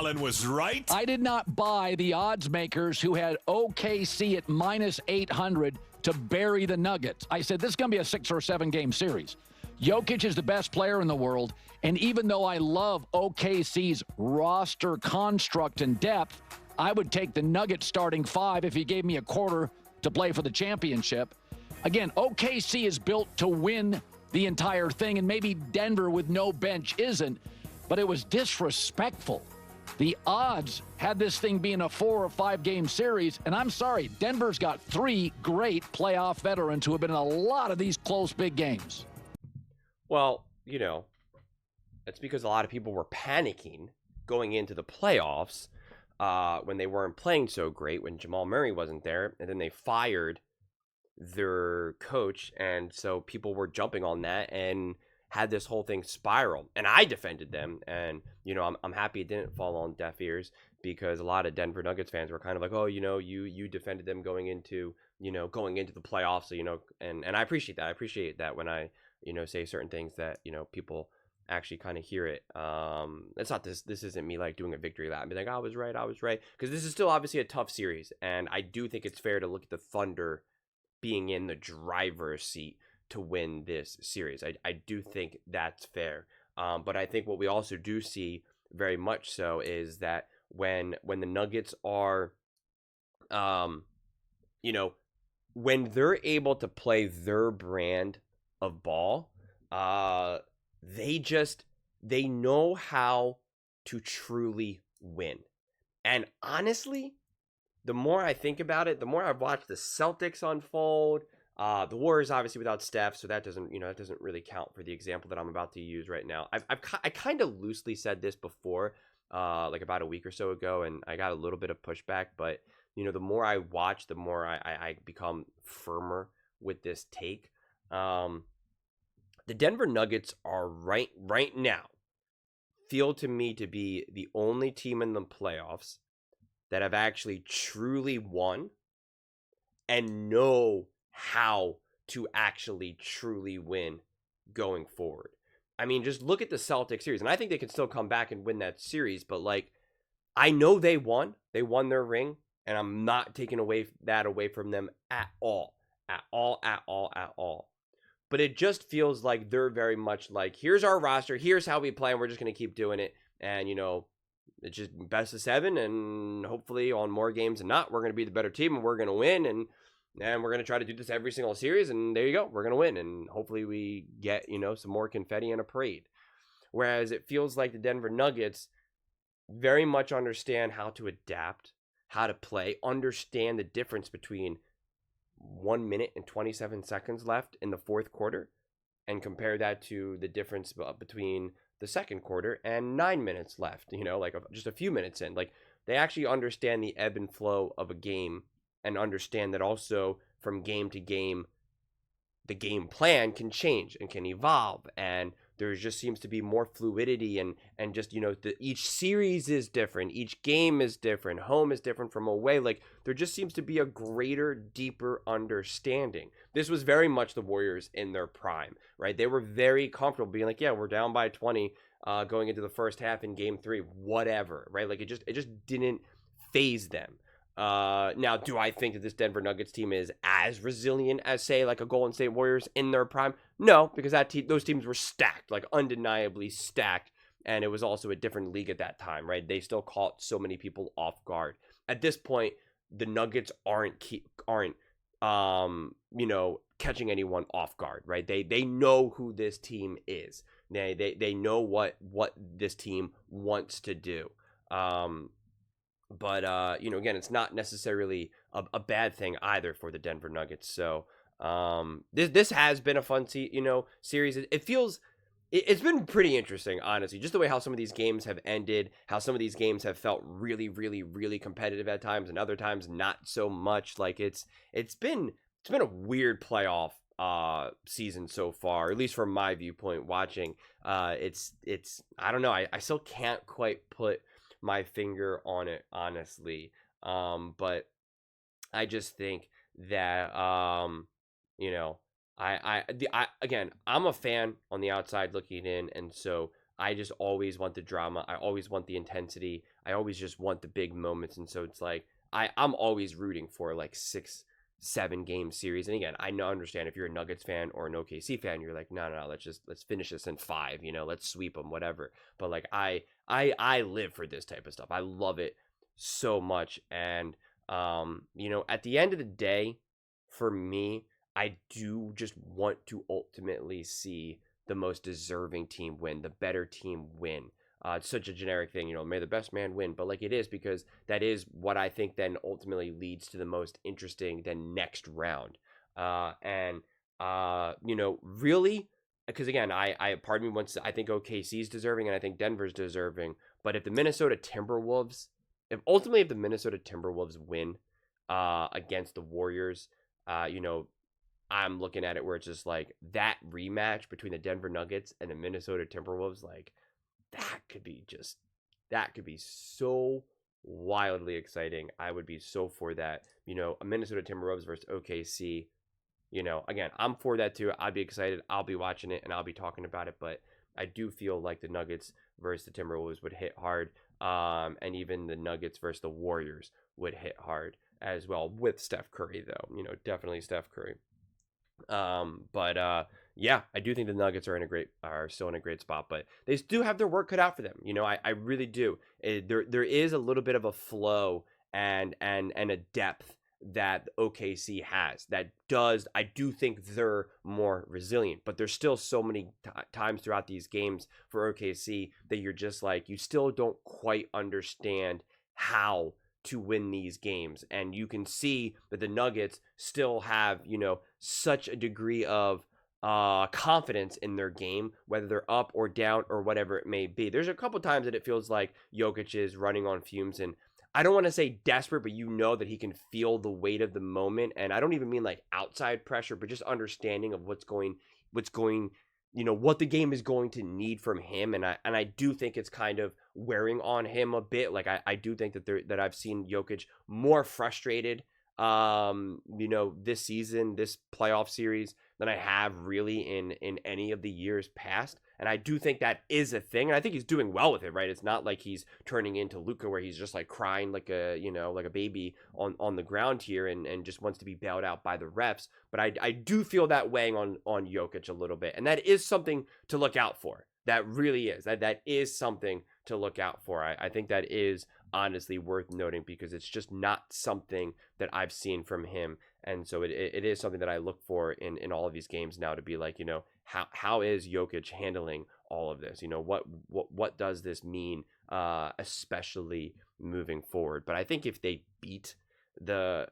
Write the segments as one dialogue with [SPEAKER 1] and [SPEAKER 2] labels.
[SPEAKER 1] Colin was right.
[SPEAKER 2] I did not buy the odds makers who had OKC at minus 800 to bury the Nuggets. I said, this is going to be a 6 or 7 game series. Jokic is the best player in the world. And even though I love OKC's roster construct and depth, I would take the Nuggets starting 5 if he gave me a quarter to play for the championship. Again, OKC is built to win the entire thing, and maybe Denver with no bench isn't, but it was disrespectful. The odds had this thing being a 4 or 5 game series, and I'm sorry, Denver's got 3 great playoff veterans who have been in a lot of these close big games.
[SPEAKER 3] Well, it's because a lot of people were panicking going into the playoffs when they weren't playing so great, when Jamal Murray wasn't there, and then they fired their coach, and so people were jumping on that and had this whole thing spiral. And I defended them, and I'm happy it didn't fall on deaf ears, because a lot of Denver Nuggets fans were kind of like, oh, you defended them going into the playoffs, so, and I appreciate that. I appreciate that when I say certain things that people actually kind of hear it. It's not this isn't me like doing a victory lap and be like, I was right, because this is still obviously a tough series, and I do think it's fair to look at the Thunder being in the driver's seat to win this series. I do think that's fair. But I think what we also do see very much so is that when the Nuggets are, when they're able to play their brand of ball, they know how to truly win. And honestly, the more I think about it, the more I've watched the Celtics unfold. The Warriors obviously without Steph, so that doesn't really count for the example that I'm about to use right now. I kind of loosely said this before, like about a week or so ago, and I got a little bit of pushback. But the more I watch, the more I become firmer with this take. The Denver Nuggets are right now feel to me to be the only team in the playoffs that have actually truly won and know how to actually truly win going forward. I mean, just look at the Celtics series, and I think they can still come back and win that series, but I know they won their ring, and I'm not taking away from them at all. But it just feels like they're very much like, here's our roster, here's how we play, and we're just going to keep doing it. And, it's just best of 7, and hopefully on more games than not, we're going to be the better team, and we're going to win, and we're going to try to do this every single series, and there you go, we're going to win, and hopefully we get, some more confetti and a parade. Whereas it feels like the Denver Nuggets very much understand how to adapt, how to play, understand the difference between 1 minute and 27 seconds left in the fourth quarter, and compare that to the difference between the second quarter and 9 minutes left, just a few minutes in. They actually understand the ebb and flow of a game, and understand that also from game to game, the game plan can change and can evolve, and there just seems to be more fluidity, and just, each series is different, each game is different, home is different from away. There just seems to be a greater, deeper understanding. This was very much the Warriors in their prime, right? They were very comfortable being like, yeah, we're down by 20 going into the first half in game 3, whatever, right? It just didn't phase them. Now, do I think that this Denver Nuggets team is as resilient as, say, like a Golden State Warriors in their prime? No, because those teams were stacked, undeniably stacked, and it was also a different league at that time, right? They still caught so many people off guard. At this point, the Nuggets aren't catching anyone off guard, right? They know who this team is. They know what this team wants to do. But again, it's not necessarily a bad thing either for the Denver Nuggets. So this has been a fun series. It's been pretty interesting, honestly, just the way how some of these games have ended, how some of these games have felt really, really, really competitive at times, and other times not so much. It's been a weird playoff season so far, at least from my viewpoint watching. It's I don't know, I still can't quite put my finger on it, honestly, but I just think that again, I'm a fan on the outside looking in, and so I just always want the drama, I always want the intensity, I always just want the big moments. And so it's like, I'm always rooting for like 6-7 game series. And again, I understand if you're a Nuggets fan or an OKC fan, you're like, no, let's finish this in 5, let's sweep them, whatever. But like, I live for this type of stuff. I love it so much. And, at the end of the day, for me, I do just want to ultimately see the most deserving team win, the better team win. It's such a generic thing, may the best man win, but like it is, because that is what I think then ultimately leads to the most interesting then next round. Really, because again, pardon me once, I think OKC is deserving and I think Denver's deserving, but if the Minnesota Timberwolves, if the Minnesota Timberwolves win against the Warriors, I'm looking at it where it's just like that rematch between the Denver Nuggets and the Minnesota Timberwolves, like that could be so wildly exciting. I would be so for that. A Minnesota Timberwolves versus OKC. Again, I'm for that too. I'd be excited. I'll be watching it and I'll be talking about it. But I do feel like the Nuggets versus the Timberwolves would hit hard. And even the Nuggets versus the Warriors would hit hard as well, with Steph Curry though. Definitely Steph Curry. Yeah, I do think the Nuggets are still in a great spot, but they do have their work cut out for them. I really do. There is a little bit of a flow and a depth that OKC has I do think they're more resilient, but there's still so many times throughout these games for OKC that you're just like, you still don't quite understand how to win these games. And you can see that the Nuggets still have, such a degree of confidence in their game, whether they're up or down or whatever it may be. There's a couple times that it feels like Jokic is running on fumes, and I don't want to say desperate, but that he can feel the weight of the moment. And I don't even mean like outside pressure, but just understanding of what the game is going to need from him. And I do think it's kind of wearing on him a bit. Like I do think that I've seen Jokic more frustrated, this season, this playoff series, than I have really in any of the years past. And I do think that is a thing. And I think he's doing well with it, right? It's not like he's turning into Luka where he's just like crying like a baby on the ground here and just wants to be bailed out by the refs. But I do feel that weighing on Jokic a little bit. And that is something to look out for. That really is. That is something to look out for. I think that is honestly worth noting, because it's just not something that I've seen from him. And so it is something that I look for in all of these games now, to be like, how is Jokic handling all of this? What does this mean, especially moving forward? But I think if they beat the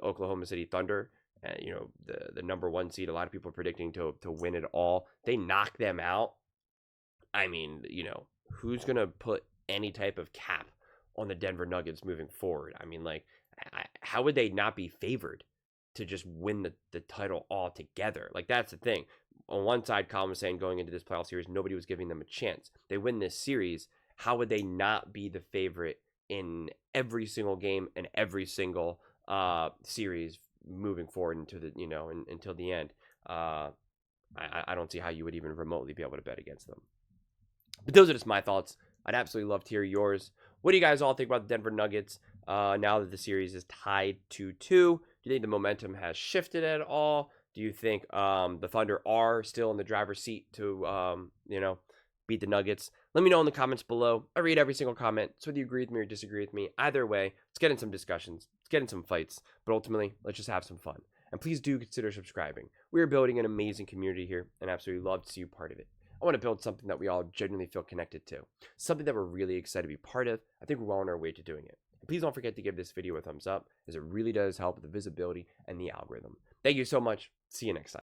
[SPEAKER 3] Oklahoma City Thunder, the number 1 seed, a lot of people are predicting to win it all, they knock them out. I mean, who's going to put any type of cap on the Denver Nuggets moving forward? I mean, like, how would they not be favored to just win the title altogether? Like, that's the thing. On one side, Colin was saying going into this playoff series, nobody was giving them a chance. They win this series. How would they not be the favorite in every single game and every single series moving forward into the until the end? I don't see how you would even remotely be able to bet against them. But those are just my thoughts. I'd absolutely love to hear yours. What do you guys all think about the Denver Nuggets now that the series is tied 2-2? Do you think the momentum has shifted at all? Do you think the Thunder are still in the driver's seat to, beat the Nuggets? Let me know in the comments below. I read every single comment, so whether you agree with me or disagree with me, either way, let's get in some discussions. Let's get in some fights. But ultimately, let's just have some fun. And please do consider subscribing. We are building an amazing community here, and absolutely love to see you part of it. I want to build something that we all genuinely feel connected to, something that we're really excited to be part of. I think we're well on our way to doing it. And please don't forget to give this video a thumbs up, as it really does help with the visibility and the algorithm. Thank you so much. See you next time.